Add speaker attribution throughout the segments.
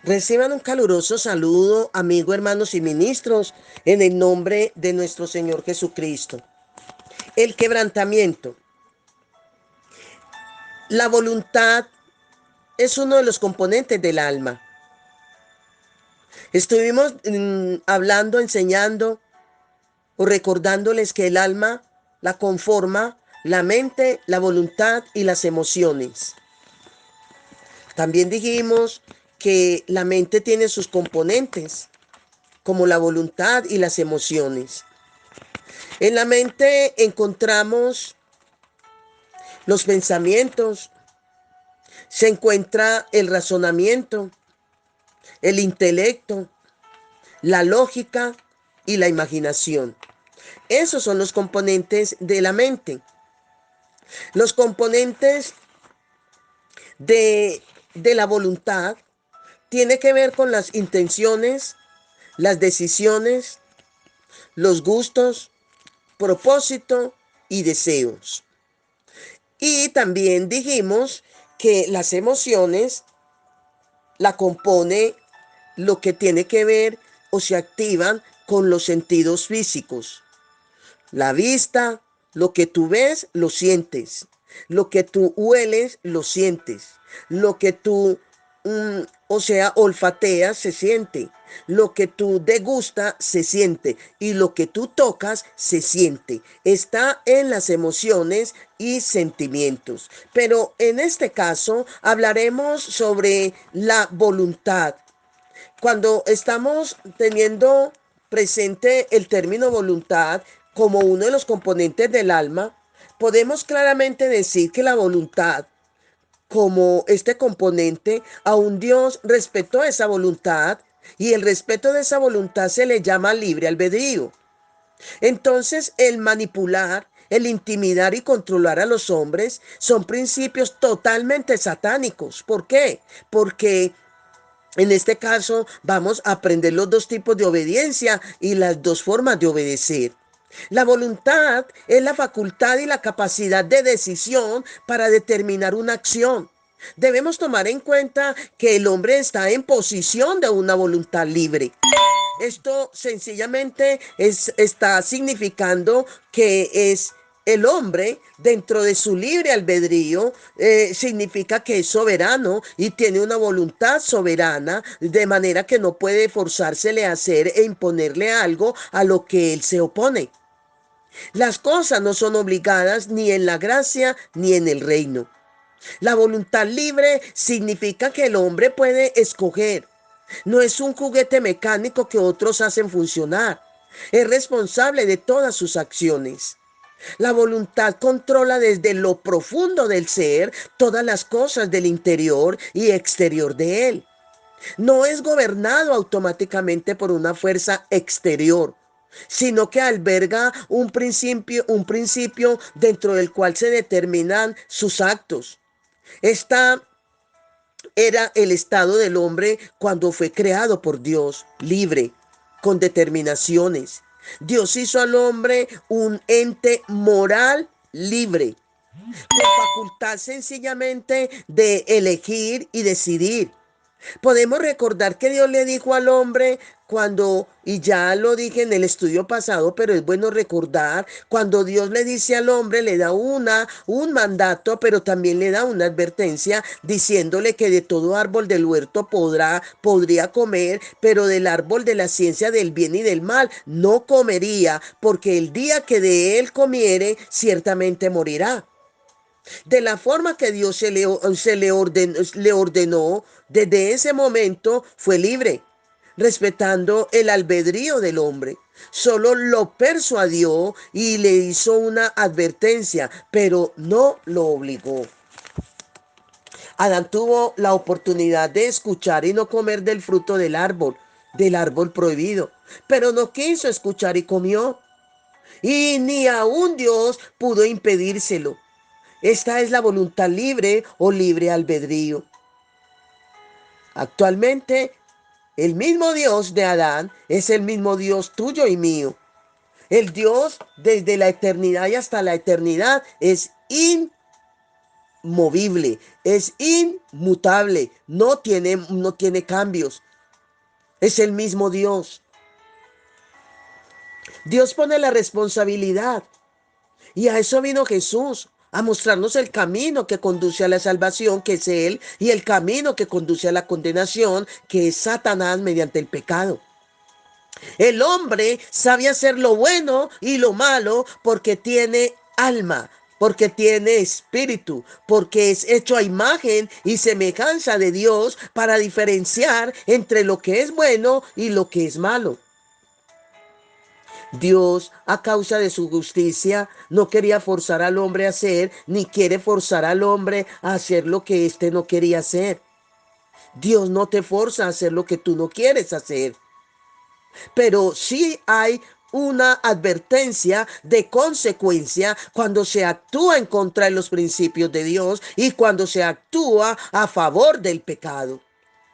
Speaker 1: Reciban un caluroso saludo, amigos, hermanos y ministros, en el nombre de nuestro Señor Jesucristo. El quebrantamiento. La voluntad es uno de los componentes del alma. Estuvimos hablando, enseñando o recordándoles que el alma la conforma la mente, la voluntad y las emociones. También dijimos que la mente tiene sus componentes, como la voluntad y las emociones. En la mente encontramos los pensamientos, se encuentra el razonamiento, el intelecto, la lógica y la imaginación. Esos son los componentes de la mente. Los componentes de la voluntad tiene que ver con las intenciones, las decisiones, los gustos, propósito y deseos. Y también dijimos que las emociones la compone lo que tiene que ver o se activan con los sentidos físicos. La vista, lo que tú ves, lo sientes. Lo que tú hueles, lo sientes. Lo que tú, olfateas, se siente. Lo que tú degustas, se siente. Y lo que tú tocas, se siente. Está en las emociones y sentimientos. Pero en este caso hablaremos sobre la voluntad. Cuando estamos teniendo presente el término voluntad como uno de los componentes del alma, podemos claramente decir que la voluntad, como este componente, aún Dios respetó esa voluntad y el respeto de esa voluntad se le llama libre albedrío. Entonces, el manipular, el intimidar y controlar a los hombres son principios totalmente satánicos. ¿Por qué? Porque en este caso vamos a aprender los dos tipos de obediencia y las dos formas de obedecer. La voluntad es la facultad y la capacidad de decisión para determinar una acción. Debemos tomar en cuenta que el hombre está en posición de una voluntad libre. Esto sencillamente está significando que es el hombre dentro de su libre albedrío, significa que es soberano y tiene una voluntad soberana, de manera que no puede forzársele a hacer e imponerle algo a lo que él se opone. Las cosas no son obligadas ni en la gracia ni en el reino. La voluntad libre significa que el hombre puede escoger. No es un juguete mecánico que otros hacen funcionar. Es responsable de todas sus acciones. La voluntad controla desde lo profundo del ser todas las cosas del interior y exterior de él. No es gobernado automáticamente por una fuerza exterior, sino que alberga un principio dentro del cual se determinan sus actos. Esta era el estado del hombre cuando fue creado por Dios, libre, con determinaciones. Dios hizo al hombre un ente moral libre, con facultad sencillamente de elegir y decidir. Podemos recordar que Dios le dijo al hombre cuando, y ya lo dije en el estudio pasado, pero es bueno recordar, cuando Dios le dice al hombre, le da un mandato, pero también le da una advertencia diciéndole que de todo árbol del huerto podría comer, pero del árbol de la ciencia del bien y del mal no comería, porque el día que de él comiere, ciertamente morirá. De la forma que Dios le ordenó, desde ese momento fue libre, respetando el albedrío del hombre. Solo lo persuadió y le hizo una advertencia, pero no lo obligó. Adán tuvo la oportunidad de escuchar y no comer del árbol prohibido, pero no quiso escuchar y comió. Y ni aun Dios pudo impedírselo. Esta es la voluntad libre o libre albedrío. Actualmente, el mismo Dios de Adán es el mismo Dios tuyo y mío. El Dios desde la eternidad y hasta la eternidad es inmovible, es inmutable, no tiene cambios. Es el mismo Dios. Dios pone la responsabilidad y a eso vino Jesús, a mostrarnos el camino que conduce a la salvación, que es Él, y el camino que conduce a la condenación, que es Satanás mediante el pecado. El hombre sabe hacer lo bueno y lo malo porque tiene alma, porque tiene espíritu, porque es hecho a imagen y semejanza de Dios para diferenciar entre lo que es bueno y lo que es malo. Dios, a causa de su justicia, no quería forzar al hombre a hacer, ni quiere forzar al hombre a hacer lo que éste no quería hacer. Dios no te forza a hacer lo que tú no quieres hacer, pero sí hay una advertencia de consecuencia cuando se actúa en contra de los principios de Dios y cuando se actúa a favor del pecado.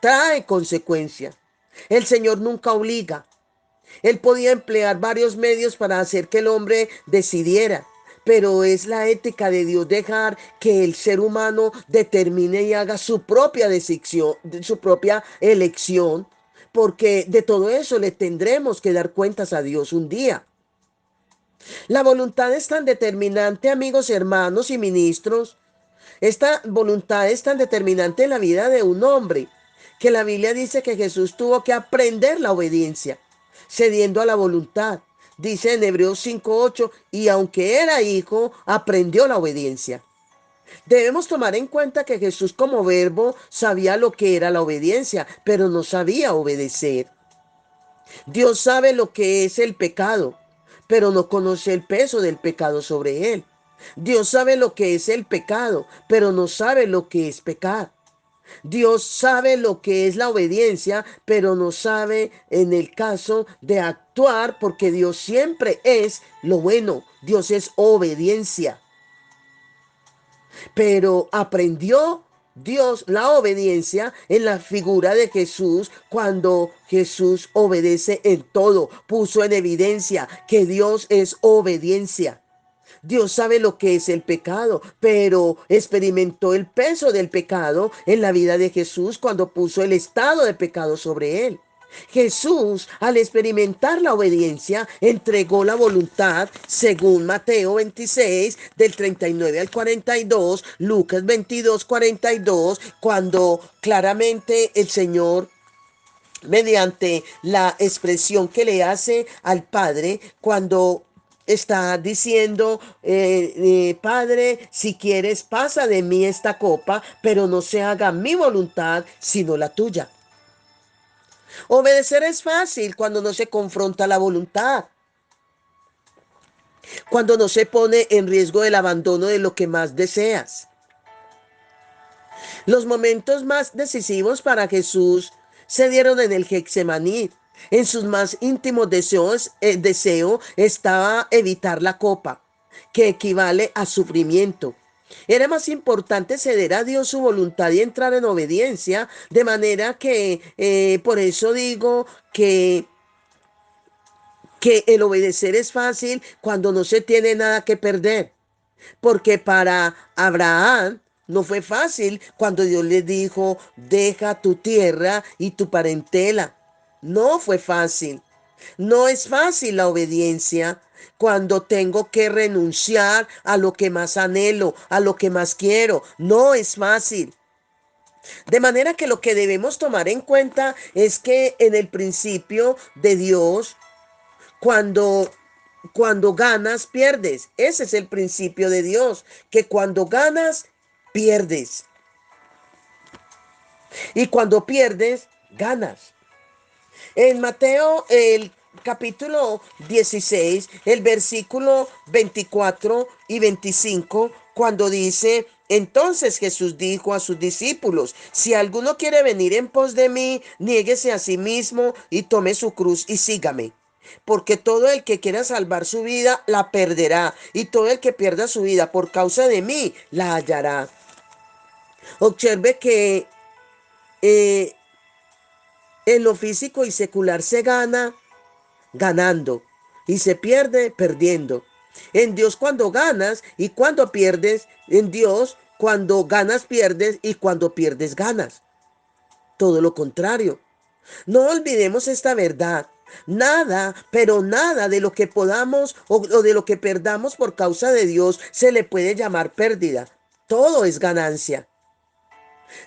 Speaker 1: Trae consecuencia. El Señor nunca obliga. Él podía emplear varios medios para hacer que el hombre decidiera, pero es la ética de Dios dejar que el ser humano determine y haga su propia decisión, su propia elección, porque de todo eso le tendremos que dar cuentas a Dios un día. La voluntad es tan determinante, amigos, hermanos y ministros. Esta voluntad es tan determinante en la vida de un hombre que la Biblia dice que Jesús tuvo que aprender la obediencia, cediendo a la voluntad. Dice en Hebreos 5:8, y aunque era hijo, aprendió la obediencia. Debemos tomar en cuenta que Jesús como verbo sabía lo que era la obediencia, pero no sabía obedecer. Dios sabe lo que es el pecado, pero no conoce el peso del pecado sobre él. Dios sabe lo que es el pecado, pero no sabe lo que es pecar. Dios sabe lo que es la obediencia, pero no sabe en el caso de actuar, porque Dios siempre es lo bueno. Dios es obediencia. Pero aprendió Dios la obediencia en la figura de Jesús cuando Jesús obedece en todo. Puso en evidencia que Dios es obediencia. Dios sabe lo que es el pecado, pero experimentó el peso del pecado en la vida de Jesús cuando puso el estado de pecado sobre él. Jesús, al experimentar la obediencia, entregó la voluntad, según Mateo 26, del 39 al 42, Lucas 22, 42, cuando claramente el Señor, mediante la expresión que le hace al Padre, cuando está diciendo, Padre, si quieres, pasa de mí esta copa, pero no se haga mi voluntad, sino la tuya. Obedecer es fácil cuando no se confronta la voluntad, cuando no se pone en riesgo el abandono de lo que más deseas. Los momentos más decisivos para Jesús se dieron en el Getsemaní. En sus más íntimos deseo estaba evitar la copa, que equivale a sufrimiento. Era más importante ceder a Dios su voluntad y entrar en obediencia, de manera que por eso digo que el obedecer es fácil cuando no se tiene nada que perder. Porque para Abraham no fue fácil cuando Dios le dijo, deja tu tierra y tu parentela. No fue fácil. No es fácil la obediencia cuando tengo que renunciar a lo que más anhelo, a lo que más quiero. No es fácil. De manera que lo que debemos tomar en cuenta es que en el principio de Dios, cuando ganas, pierdes. Ese es el principio de Dios, que cuando ganas, pierdes. Y cuando pierdes, ganas. En Mateo, el capítulo 16, el versículo 24 y 25, cuando dice, entonces Jesús dijo a sus discípulos, si alguno quiere venir en pos de mí, niéguese a sí mismo y tome su cruz y sígame. Porque todo el que quiera salvar su vida, la perderá. Y todo el que pierda su vida por causa de mí, la hallará. Observe que eh, en lo físico y secular se gana ganando y se pierde perdiendo. En Dios cuando ganas y cuando pierdes, en Dios Cuando ganas, pierdes y cuando pierdes, ganas. Todo lo contrario. No olvidemos esta verdad. Nada, pero nada de lo que podamos o de lo que perdamos por causa de Dios se le puede llamar pérdida. Todo es ganancia.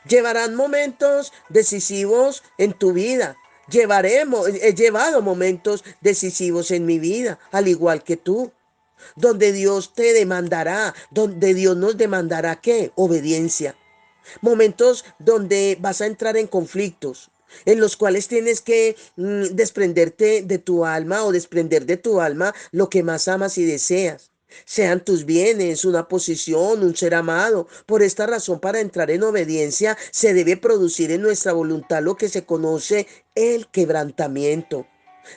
Speaker 1: Llevarán momentos decisivos en tu vida. He llevado momentos decisivos en mi vida, al igual que tú, donde Dios te demandará, donde Dios nos demandará ¿qué? Obediencia. Momentos donde vas a entrar en conflictos, en los cuales tienes que desprenderte de tu alma o desprender de tu alma lo que más amas y deseas. Sean tus bienes, una posición, un ser amado. Por esta razón, para entrar en obediencia, se debe producir en nuestra voluntad lo que se conoce el quebrantamiento.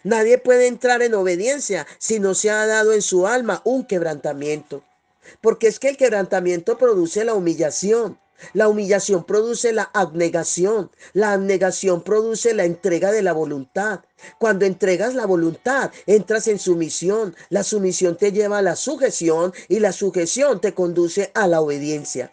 Speaker 1: Nadie puede entrar en obediencia si no se ha dado en su alma un quebrantamiento. Porque es que el quebrantamiento produce la humillación produce la abnegación produce la entrega de la voluntad. Cuando entregas la voluntad, entras en sumisión, la sumisión te lleva a la sujeción y la sujeción te conduce a la obediencia.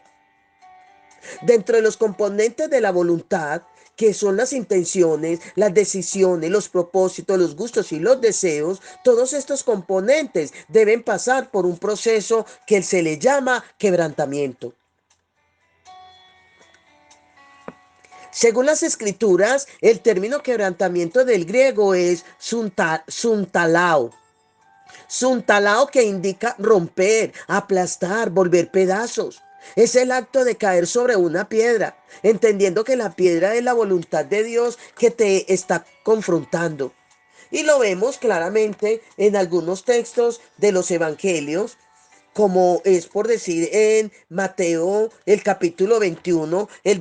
Speaker 1: Dentro de los componentes de la voluntad, que son las intenciones, las decisiones, los propósitos, los gustos y los deseos, todos estos componentes deben pasar por un proceso que se le llama quebrantamiento. Según las escrituras, el término quebrantamiento del griego es suntalao. Suntalao, que indica romper, aplastar, volver pedazos. Es el acto de caer sobre una piedra, entendiendo que la piedra es la voluntad de Dios que te está confrontando. Y lo vemos claramente en algunos textos de los evangelios, como es por decir en Mateo el capítulo 21, el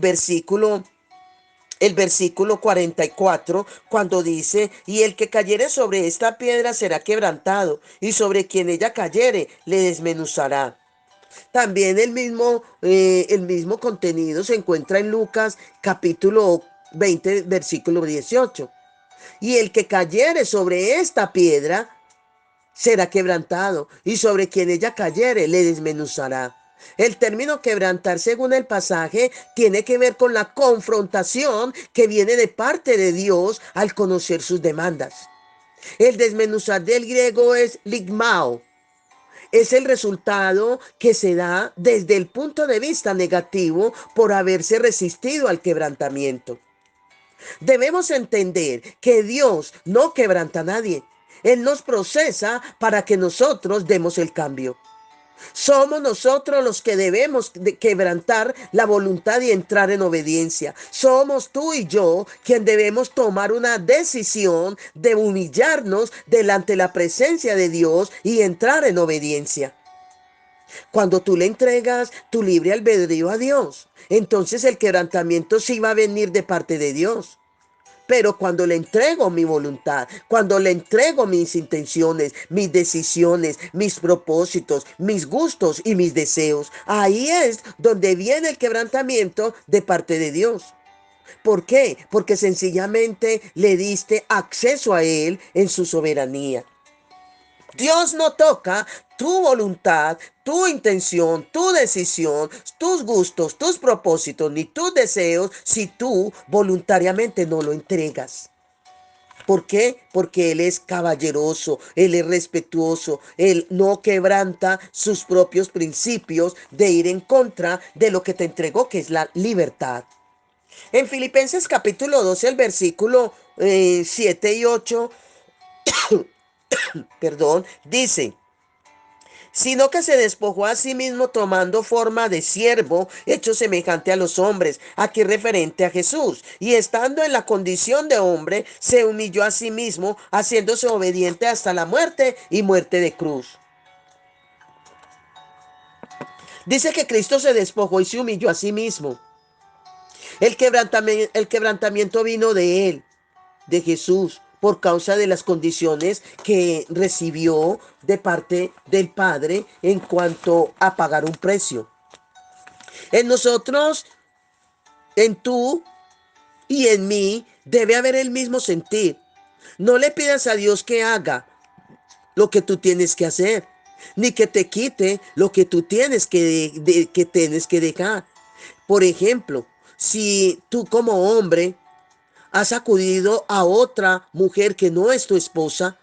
Speaker 1: versículo 44, cuando dice: y el que cayere sobre esta piedra será quebrantado, y sobre quien ella cayere le desmenuzará. También el mismo contenido se encuentra en Lucas capítulo 20, versículo 18. Y el que cayere sobre esta piedra será quebrantado, y sobre quien ella cayere le desmenuzará. El término quebrantar, según el pasaje, tiene que ver con la confrontación que viene de parte de Dios al conocer sus demandas. El desmenuzar del griego es ligmao. Es el resultado que se da desde el punto de vista negativo por haberse resistido al quebrantamiento. Debemos entender que Dios no quebranta a nadie. Él nos procesa para que nosotros demos el cambio. Somos nosotros los que debemos quebrantar la voluntad y entrar en obediencia. Somos tú y yo quien debemos tomar una decisión de humillarnos delante de la presencia de Dios y entrar en obediencia. Cuando tú le entregas tu libre albedrío a Dios, entonces el quebrantamiento sí va a venir de parte de Dios. Pero cuando le entrego mi voluntad, cuando le entrego mis intenciones, mis decisiones, mis propósitos, mis gustos y mis deseos, ahí es donde viene el quebrantamiento de parte de Dios. ¿Por qué? Porque sencillamente le diste acceso a Él en su soberanía. Dios no toca tu voluntad, tu intención, tu decisión, tus gustos, tus propósitos, ni tus deseos si tú voluntariamente no lo entregas. ¿Por qué? Porque Él es caballeroso, Él es respetuoso, Él no quebranta sus propios principios de ir en contra de lo que te entregó, que es la libertad. En Filipenses capítulo 12, el versículo 7 y 8, dice: sino que se despojó a sí mismo tomando forma de siervo, hecho semejante a los hombres, aquí referente a Jesús, y estando en la condición de hombre, se humilló a sí mismo, haciéndose obediente hasta la muerte y muerte de cruz. Dice que Cristo se despojó y se humilló a sí mismo. El quebrantamiento vino de Él, de Jesús, por causa de las condiciones que recibió de parte del Padre en cuanto a pagar un precio. En nosotros, en tú y en mí, debe haber el mismo sentir. No le pidas a Dios que haga lo que tú tienes que hacer. ni que te quite lo que tú tienes que tienes que dejar. Por ejemplo, si tú como hombre has acudido a otra mujer que no es tu esposa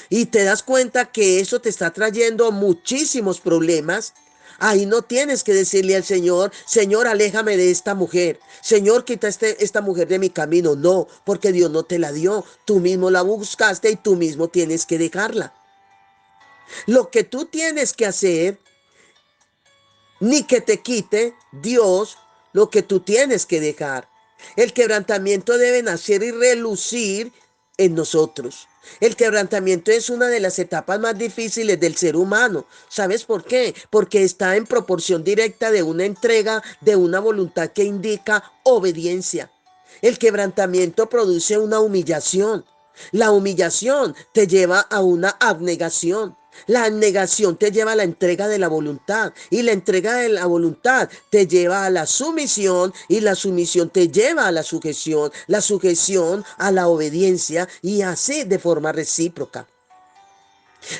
Speaker 1: y te das cuenta que eso te está trayendo muchísimos problemas, ahí no tienes que decirle al Señor, Señor, aléjame de esta mujer. Señor, quita esta mujer de mi camino. No, porque Dios no te la dio. Tú mismo la buscaste y tú mismo tienes que dejarla. Lo que tú tienes que hacer, ni que te quite Dios lo que tú tienes que dejar. El quebrantamiento debe nacer y relucir en nosotros. El quebrantamiento es una de las etapas más difíciles del ser humano. ¿Sabes por qué? Porque está en proporción directa de una entrega, de una voluntad que indica obediencia. El quebrantamiento produce una humillación. La humillación te lleva a una abnegación. La abnegación te lleva a la entrega de la voluntad y la entrega de la voluntad te lleva a la sumisión y la sumisión te lleva a la sujeción a la obediencia y así de forma recíproca.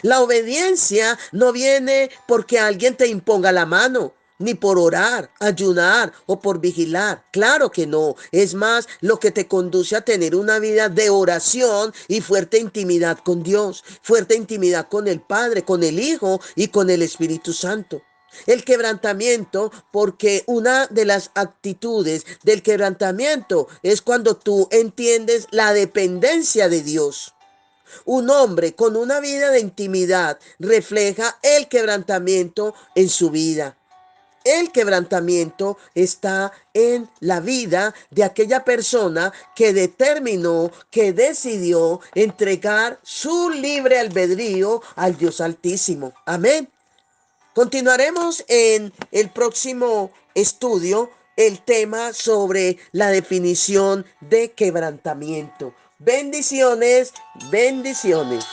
Speaker 1: La obediencia no viene porque alguien te imponga la mano, ni por orar, ayunar o por vigilar. Claro que no. Es más lo que te conduce a tener una vida de oración y fuerte intimidad con Dios, fuerte intimidad con el Padre, con el Hijo y con el Espíritu Santo. El quebrantamiento, porque una de las actitudes del quebrantamiento es cuando tú entiendes la dependencia de Dios. Un hombre con una vida de intimidad refleja el quebrantamiento en su vida. El quebrantamiento está en la vida de aquella persona que determinó, que decidió entregar su libre albedrío al Dios Altísimo. Amén. Continuaremos en el próximo estudio el tema sobre la definición de quebrantamiento. Bendiciones, bendiciones.